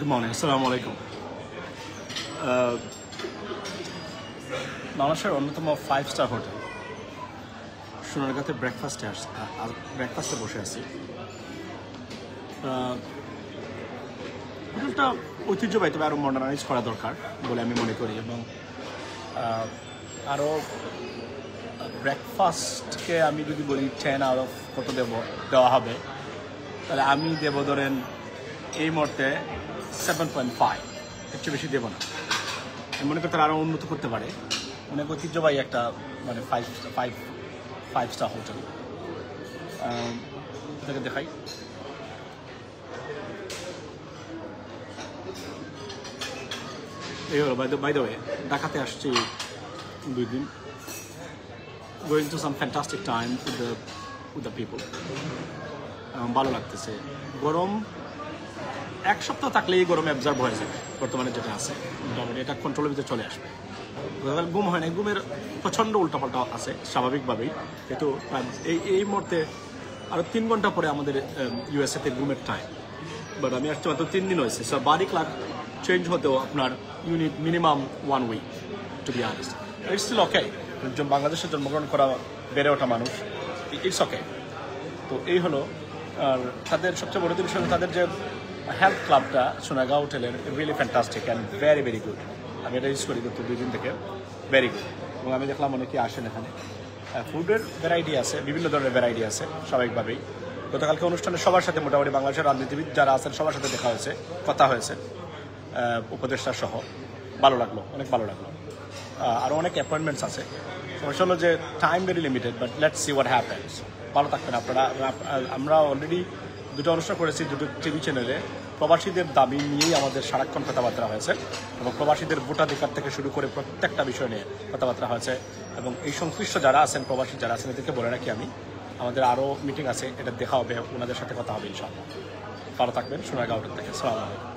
Good morning. Assalamu alaikum. বাংলাদেশের অন্যতম 5-স্টার hotel সোনারগাঁতে ব্রেকফাস্টে বসে আছি। হোটেলটা ঐতিহ্যবাহী, তবে আরও মডার্নাইজ করা দরকার বলে আমি মনে করি, এবং আরও ব্রেকফাস্টকে আমি যদি বলি 10 আউট অফ কত দেওয়া হবে, তাহলে আমি দেব ধরেন এই মুহূর্তে 7.5, এর চেয়ে বেশি দেবো না। আমি মনে করি তারা আরও উন্নত করতে পারে। অনেক ঐতিহ্যবাহী একটা মানে ফাইভ স্টার হোটেল। এটাকে দেখাই। এই হলো বাই দ্য ওয়ে, ঢাকাতে আসছি 2 দিন, going to some fantastic time with the people. ভালো লাগতেছে। গরম 1 সপ্তাহ থাকলে এই গরমে অ্যাবজর্ব হয়ে যাবে বর্তমানে যেটা আছে, মোটামুটি এটা কন্ট্রোলের ভিতরে চলে আসবে। ঘুম হয় না, ঘুমের প্রচণ্ড উল্টাপাল্টা আছে স্বাভাবিকভাবেই, কিন্তু এই মুহূর্তে আরও 3 ঘন্টা পরে আমাদের ইউএসএতে ঘুমের টাইম। বাট আমি আসতে মাত্র 3 দিন হয়েছে। সো বডি ক্লক চেঞ্জ হতেও আপনার unit minimum 1 week, to be honest. It's still okay. বাংলাদেশে জন্মগ্রহণ করা, বেড়ে ওঠা মানুষ, ইটস ওকে। তো এই হলো। আর তাদের সবচেয়ে বড় বিষয় তাদের যে হেলথ ক্লাবটা সোনারগাঁও হোটেলের, really fantastic and very very good. আমি এটা ইউজ করি গত 2 দিন থেকে, ভেরি গুড। এবং আমি দেখলাম অনেকেই আসেন এখানে। ফুডের ভ্যারাইটি আছে, বিভিন্ন ধরনের ভ্যারাইটি আছে স্বাভাবিকভাবেই। গতকালকে অনুষ্ঠানে সবার সাথে মোটামুটি বাংলাদেশের রাজনীতিবিদ যারা আছেন সবার সাথে দেখা হয়েছে, কথা হয়েছে, উপদেষ্টা সহ। ভালো লাগলো, অনেক ভালো লাগলো। আরও অনেক অ্যাপয়েন্টমেন্টস আছে। সমস্যা হলো যে time very limited, but let's see what happens. ভালো থাকবেন আপনারা। আমরা অলরেডি 2টা অনুষ্ঠান করেছি 2টো টিভি চ্যানেলে। প্রবাসীদের দাবি নিয়েই আমাদের সারাক্ষণ কথাবার্তা হয়েছে, এবং প্রবাসীদের ভোটাধিকার থেকে শুরু করে প্রত্যেকটা বিষয় নিয়ে কথাবার্তা হয়েছে। এবং এই সংশ্লিষ্ট যারা আছেন, প্রবাসী যারা আছেন, এদেরকে বলে রাখি আমি, আমাদের আরও মিটিং আছে, এটা দেখা হবে, ওনাদের সাথে কথা হবে ইনশাআল্লাহ। ভালো থাকবেন। সোনারগাঁও হোটেল থেকে। আসসালামু আলাইকুম।